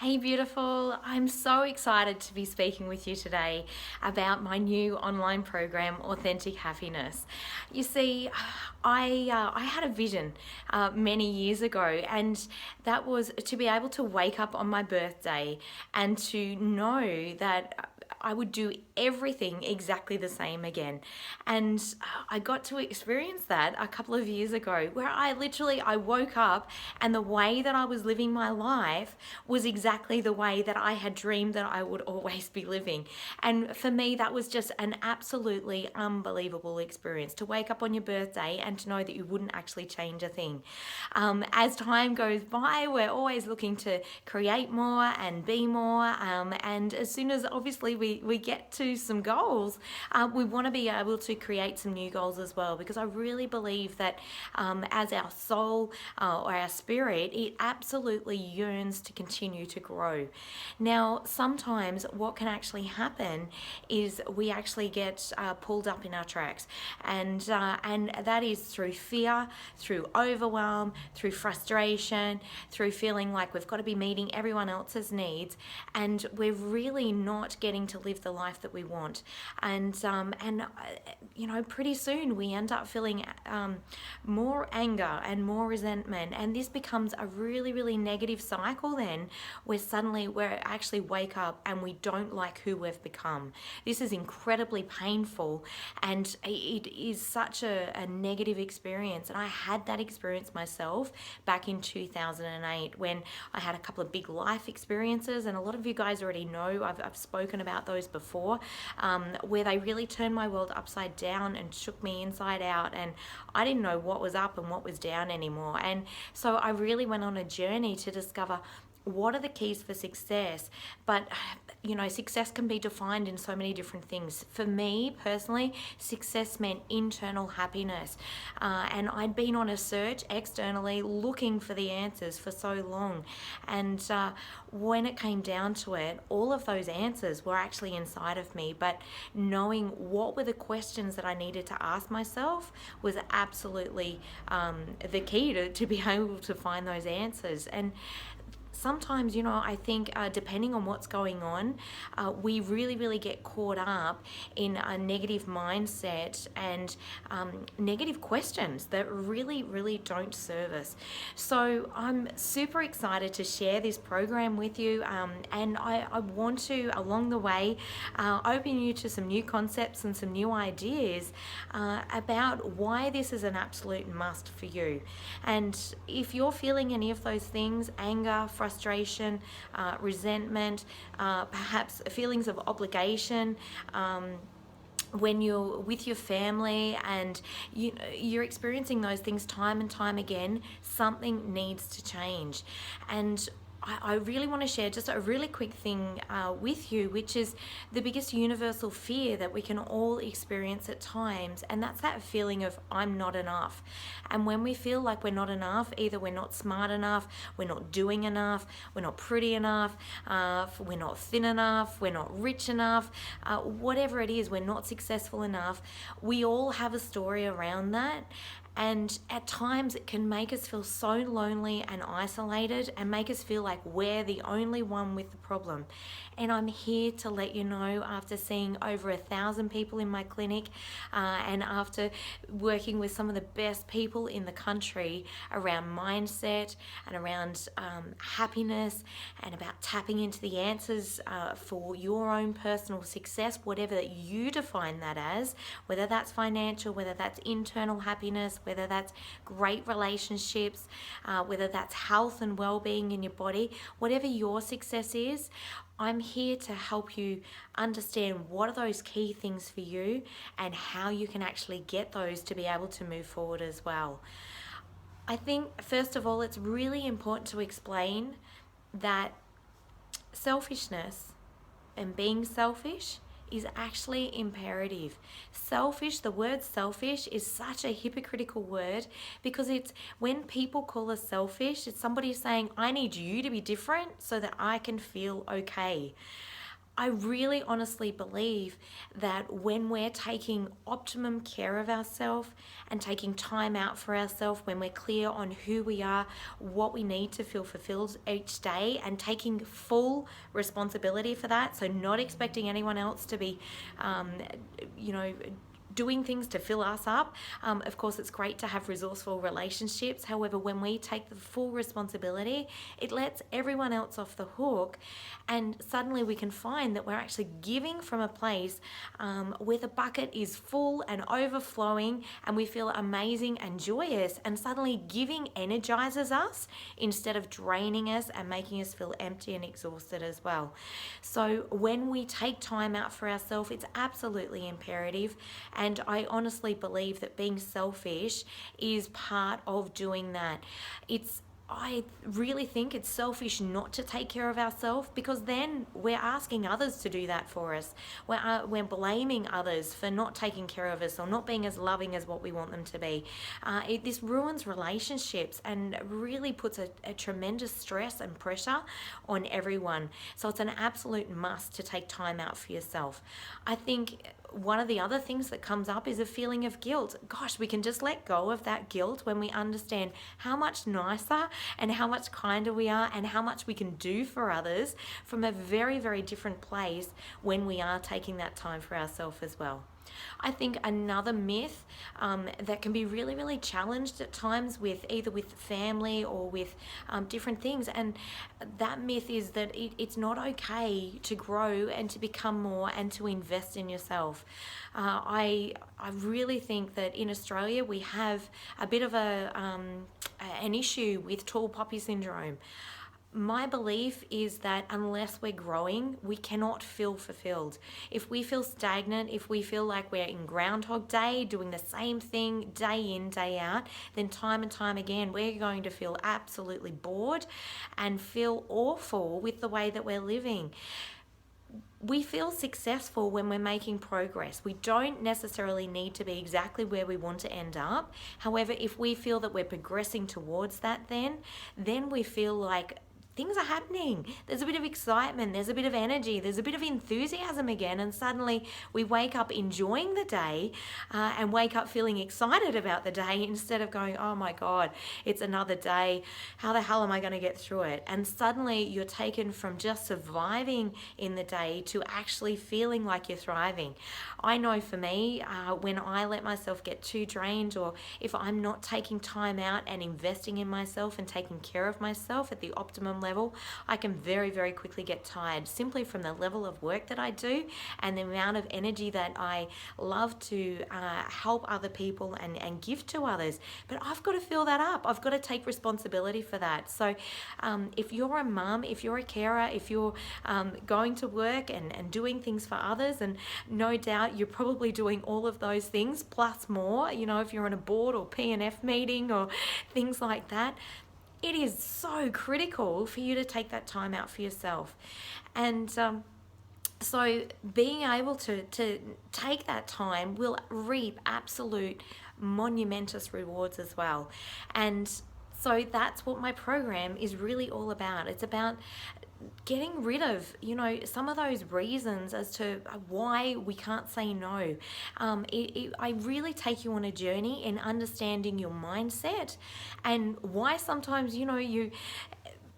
Hey, beautiful. I'm so excited to be speaking with you today about my new online program, Authentic Happiness. You see, I had a vision many years ago, and that was to be able to wake up on my birthday and to know that I would do everything exactly the same again. And I got to experience that a couple of years ago where I woke up and the way that I was living my life was exactly the way that I had dreamed that I would always be living. And for me, that was just an absolutely unbelievable experience to wake up on your birthday and to know that you wouldn't actually change a thing. As time goes by, we're always looking to create more and be more. And as soon as obviously we get to some goals, we want to be able to create some new goals as well, because I really believe that as our soul or our spirit, it absolutely yearns to continue to grow. Now, sometimes what can actually happen is we actually get pulled up in our tracks, and that is through fear, through overwhelm, through frustration, through feeling like we've got to be meeting everyone else's needs, and we're really not getting to live the life that we want. And pretty soon we end up feeling more anger and more resentment, and this becomes a really, really negative cycle. Then where suddenly we're actually wake up and we don't like who we've become. This is incredibly painful, and it is such a negative experience. And I had that experience myself back in 2008 when I had a couple of big life experiences, and a lot of you guys already know I've spoken about those before, where they really turned my world upside down and shook me inside out, and I didn't know what was up and what was down anymore. And so I really went on a journey to discover what are the keys for success. But success can be defined in so many different things. For me personally, success meant internal happiness, and I'd been on a search externally looking for the answers for so long. And when it came down to it, all of those answers were actually inside of me, but knowing what were the questions that I needed to ask myself was absolutely the key to be able to find those answers. And sometimes, I think depending on what's going on, we really, really get caught up in a negative mindset and negative questions that really, really don't serve us. So I'm super excited to share this program with you, and I want to, along the way, open you to some new concepts and some new ideas about why this is an absolute must for you. And if you're feeling any of those things, anger, frustration, resentment, perhaps feelings of obligation, when you're with your family and you're experiencing those things time and time again, something needs to change. And I really want to share just a really quick thing with you, which is the biggest universal fear that we can all experience at times, and that's that feeling of I'm not enough. And when we feel like we're not enough, either we're not smart enough, we're not doing enough, we're not pretty enough, we're not thin enough, we're not rich enough, whatever it is, we're not successful enough, we all have a story around that. And at times it can make us feel so lonely and isolated and make us feel like we're the only one with the problem. And I'm here to let you know, after seeing over 1,000 people in my clinic, and after working with some of the best people in the country around mindset and around happiness and about tapping into the answers for your own personal success, whatever that you define that as, whether that's financial, whether that's internal happiness, whether that's great relationships, whether that's health and well-being in your body, whatever your success is, I'm here to help you understand what are those key things for you and how you can actually get those to be able to move forward as well. I think, first of all, it's really important to explain that selfishness and being selfish is actually imperative. Selfish, the word selfish is such a hypocritical word, because it's when people call us selfish, it's somebody saying, I need you to be different so that I can feel okay. I really honestly believe that when we're taking optimum care of ourselves and taking time out for ourselves, when we're clear on who we are, what we need to feel fulfilled each day, and taking full responsibility for that, so not expecting anyone else to be, you know, doing things to fill us up. Of course, it's great to have resourceful relationships. However, when we take the full responsibility, it lets everyone else off the hook. And suddenly we can find that we're actually giving from a place where the bucket is full and overflowing, and we feel amazing and joyous. And suddenly giving energizes us instead of draining us and making us feel empty and exhausted as well. So when we take time out for ourselves, it's absolutely imperative. And I honestly believe that being selfish is part of doing that. I really think it's selfish not to take care of ourselves, because then we're asking others to do that for us. We're blaming others for not taking care of us or not being as loving as what we want them to be. This ruins relationships and really puts a tremendous stress and pressure on everyone. So it's an absolute must to take time out for yourself. I think one of the other things that comes up is a feeling of guilt. Gosh, we can just let go of that guilt when we understand how much nicer and how much kinder we are and how much we can do for others from a very, very different place when we are taking that time for ourselves as well. I think another myth that can be really, really challenged at times with either with family or with different things, and that myth is that it's not okay to grow and to become more and to invest in yourself. I really think that in Australia we have a bit of an issue with tall poppy syndrome. My belief is that unless we're growing, we cannot feel fulfilled. If we feel stagnant, if we feel like we're in Groundhog Day, doing the same thing day in, day out, then time and time again, we're going to feel absolutely bored and feel awful with the way that we're living. We feel successful when we're making progress. We don't necessarily need to be exactly where we want to end up. However, if we feel that we're progressing towards that, then we feel like things are happening. There's a bit of excitement, there's a bit of energy, there's a bit of enthusiasm again, and suddenly we wake up enjoying the day and wake up feeling excited about the day instead of going, oh my God, it's another day. How the hell am I going to get through it? And suddenly you're taken from just surviving in the day to actually feeling like you're thriving. I know for me, when I let myself get too drained, or if I'm not taking time out and investing in myself and taking care of myself at the optimum level, I can very, very quickly get tired simply from the level of work that I do and the amount of energy that I love to help other people and give to others. But I've got to fill that up. I've got to take responsibility for that. So if you're a mum, if you're a carer, if you're going to work and doing things for others, and no doubt you're probably doing all of those things plus more, you know, if you're on a board or P&F meeting or things like that, it is so critical for you to take that time out for yourself. And so being able to take that time will reap absolute monumentous rewards as well. And so that's what my program is really all about. It's about getting rid of, you know, some of those reasons as to why we can't say no. I really take you on a journey in understanding your mindset and why sometimes, you know, you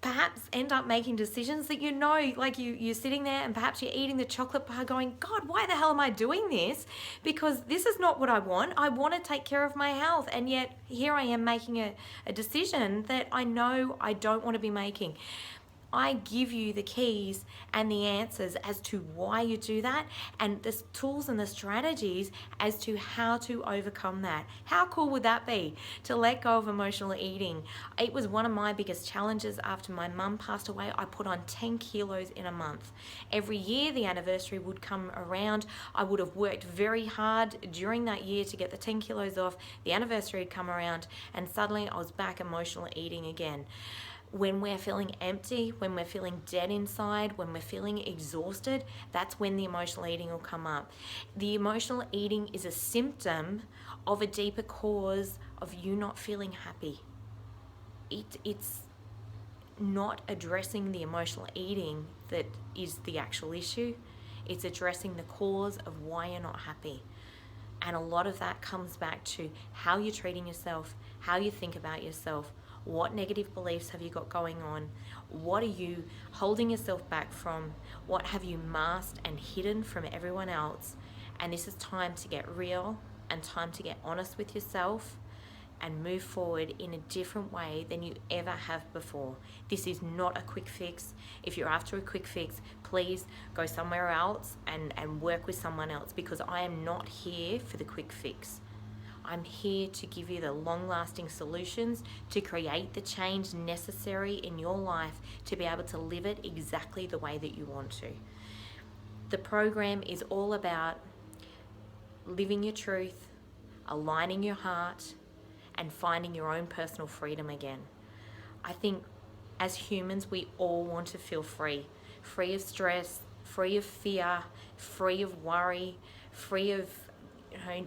perhaps end up making decisions that, you know, like you're sitting there and perhaps you're eating the chocolate bar going, God, why the hell am I doing this? Because this is not what I want. I want to take care of my health. And yet here I am making a decision that I know I don't want to be making. I give you the keys and the answers as to why you do that, and the tools and the strategies as to how to overcome that. How cool would that be to let go of emotional eating? It was one of my biggest challenges after my mum passed away. I put on 10 kilos in a month. Every year the anniversary would come around. I would have worked very hard during that year to get the 10 kilos off. The anniversary had come around and suddenly I was back emotional eating again. When we're feeling empty, when we're feeling dead inside, when we're feeling exhausted, that's when the emotional eating will come up. The emotional eating is a symptom of a deeper cause of you not feeling happy. It's not addressing the emotional eating that is the actual issue. It's addressing the cause of why you're not happy. And a lot of that comes back to how you're treating yourself, how you think about yourself, what negative beliefs have you got going on, what are you holding yourself back from, what have you masked and hidden from everyone else. And this is time to get real and time to get honest with yourself and move forward in a different way than you ever have before. This is not a quick fix. If you're after a quick fix, please go somewhere else and work with someone else, because I am not here for the quick fix. I'm here to give you the long-lasting solutions to create the change necessary in your life to be able to live it exactly the way that you want to. The program is all about living your truth, aligning your heart, and finding your own personal freedom again. I think as humans, we all want to feel free of stress, free of fear, free of worry, free of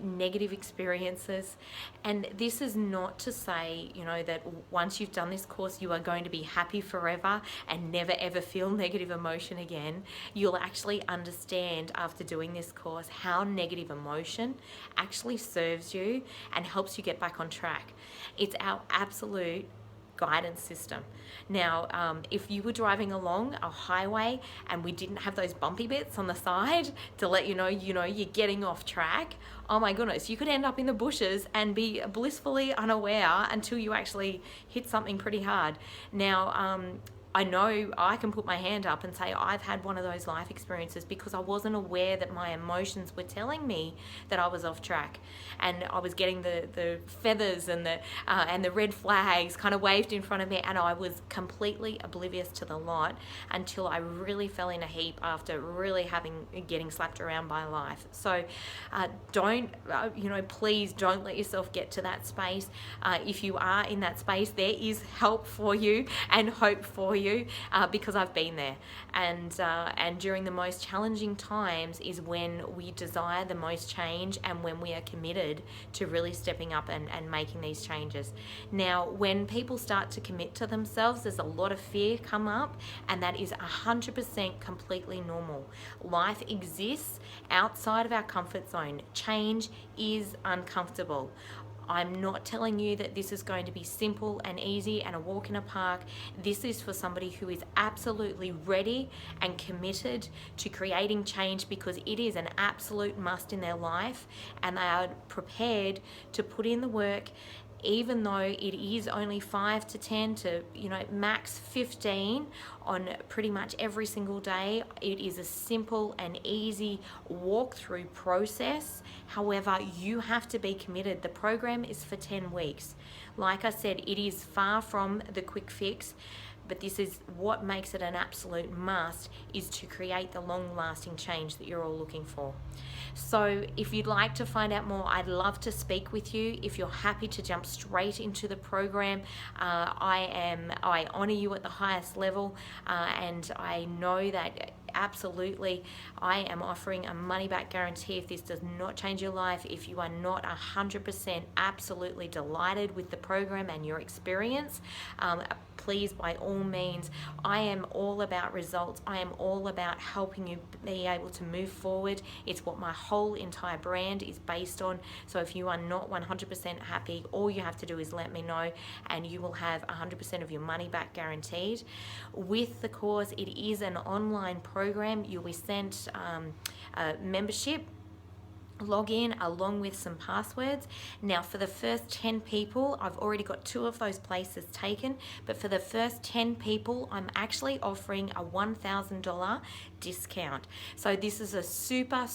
negative experiences. And this is not to say, that once you've done this course, you are going to be happy forever and never ever feel negative emotion again. You'll actually understand after doing this course how negative emotion actually serves you and helps you get back on track. It's our absolute guidance system. Now, if you were driving along a highway and we didn't have those bumpy bits on the side to let you know you're getting off track, oh my goodness, you could end up in the bushes and be blissfully unaware until you actually hit something pretty hard. Now, I know I can put my hand up and say I've had one of those life experiences because I wasn't aware that my emotions were telling me that I was off track, and I was getting the feathers and the red flags kind of waved in front of me, and I was completely oblivious to the lot until I really fell in a heap after really getting slapped around by life. So please don't let yourself get to that space. If you are in that space, there is help for you and hope for you. Because I've been there, and during the most challenging times is when we desire the most change and when we are committed to really stepping up and making these changes. Now, when people start to commit to themselves, there's a lot of fear come up, and that is 100% completely normal. Life exists outside of our comfort zone. Change is uncomfortable. I'm not telling you that this is going to be simple and easy and a walk in a park. This is for somebody who is absolutely ready and committed to creating change, because it is an absolute must in their life, and they are prepared to put in the work, even though it is only 5 to 10 to max 15 on pretty much every single day. It is a simple and easy walkthrough process. However, you have to be committed. The program is for 10 weeks. Like I said, it is far from the quick fix, but this is what makes it an absolute must, is to create the long-lasting change that you're all looking for. So if you'd like to find out more, I'd love to speak with you. If you're happy to jump straight into the program, I honor you at the highest level, and I know that absolutely I am offering a money-back guarantee if this does not change your life. If you are not 100% absolutely delighted with the program and your experience, please, by all means, I am all about results. I am all about helping you be able to move forward. It's what my whole entire brand is based on. So if you are not 100% happy, all you have to do is let me know, and you will have 100% of your money back guaranteed. With the course, it is an online program. You'll be sent a membership login along with some passwords. Now, for the first 10 people, I've already got 2 of those places taken, but for the first 10 people, I'm actually offering a $1,000 discount. So this is a super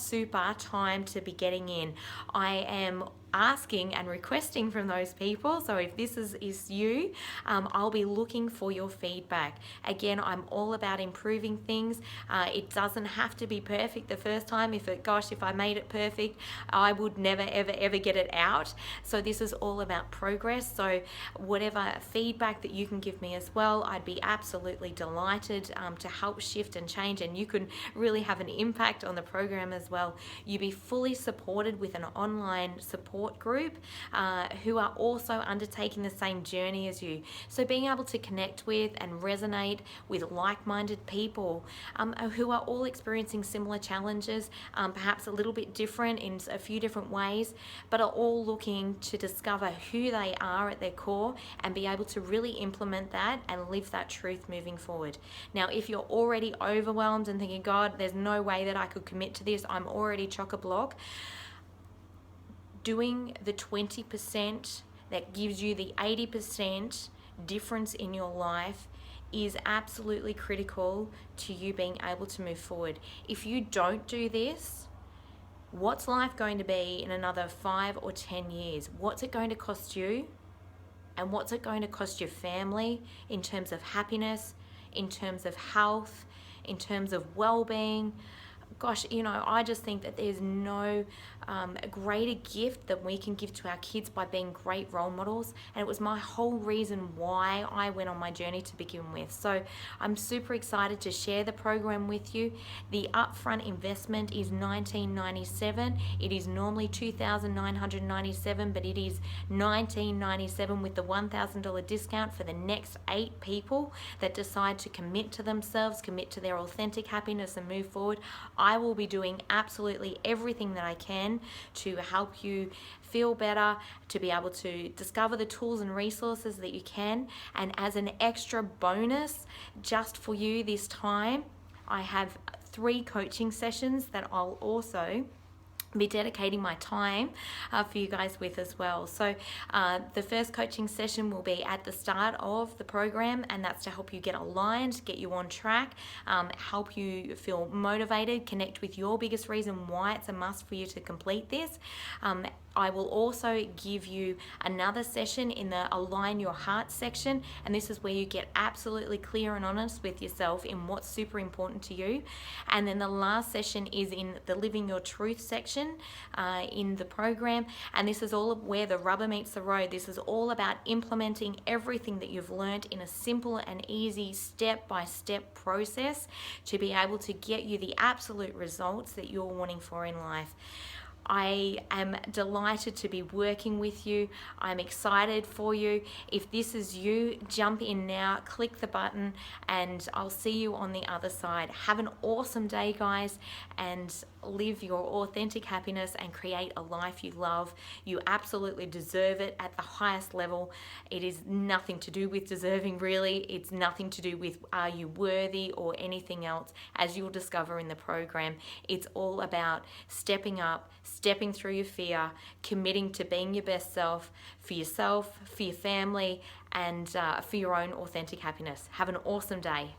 time to be getting in. I am asking and requesting from those people, so if this is you, I'll be looking for your feedback. Again, I'm all about improving things. It doesn't have to be perfect the first time. If I made it perfect, I would never ever get it out. So this is all about progress. So whatever feedback that you can give me as well, I'd be absolutely delighted to help shift and change, and you can really have an impact on the program as well. You'll be fully supported with an online support support group who are also undertaking the same journey as you. So being able to connect with and resonate with like-minded people who are all experiencing similar challenges, perhaps a little bit different in a few different ways, but are all looking to discover who they are at their core and be able to really implement that and live that truth moving forward. Now, if you're already overwhelmed and thinking, God, there's no way that I could commit to this, I'm already chock-a-block, doing the 20% that gives you the 80% difference in your life is absolutely critical to you being able to move forward. If you don't do this, what's life going to be in another 5 or 10 years? What's it going to cost you? And what's it going to cost your family in terms of happiness, in terms of health, in terms of well-being? Gosh, I just think that there's no greater gift that we can give to our kids by being great role models. And it was my whole reason why I went on my journey to begin with. So I'm super excited to share the program with you. The upfront investment is $19.97. It is normally $2,997, but it is $19.97 with the $1,000 discount for the next 8 people that decide to commit to themselves, commit to their authentic happiness and move forward. I will be doing absolutely everything that I can to help you feel better, to be able to discover the tools and resources that you can. And as an extra bonus, just for you this time, I have 3 coaching sessions that I'll also be dedicating my time for you guys with as well. So the first coaching session will be at the start of the program, and that's to help you get aligned, get you on track, help you feel motivated, connect with your biggest reason why it's a must for you to complete this. I will also give you another session in the Align Your Heart section, and this is where you get absolutely clear and honest with yourself in what's super important to you. And then the last session is in the Living Your Truth section in the program, and this is all where the rubber meets the road. This is all about implementing everything that you've learned in a simple and easy step-by-step process to be able to get you the absolute results that you're wanting for in life. I am delighted to be working with you. I'm excited for you. If this is you, jump in now, click the button, and I'll see you on the other side. Have an awesome day, guys, and live your authentic happiness and create a life you love. You absolutely deserve it at the highest level. It is nothing to do with deserving, really. It's nothing to do with are you worthy or anything else, as you'll discover in the program. It's all about stepping up, stepping through your fear, committing to being your best self for yourself, for your family, and for your own authentic happiness. Have an awesome day.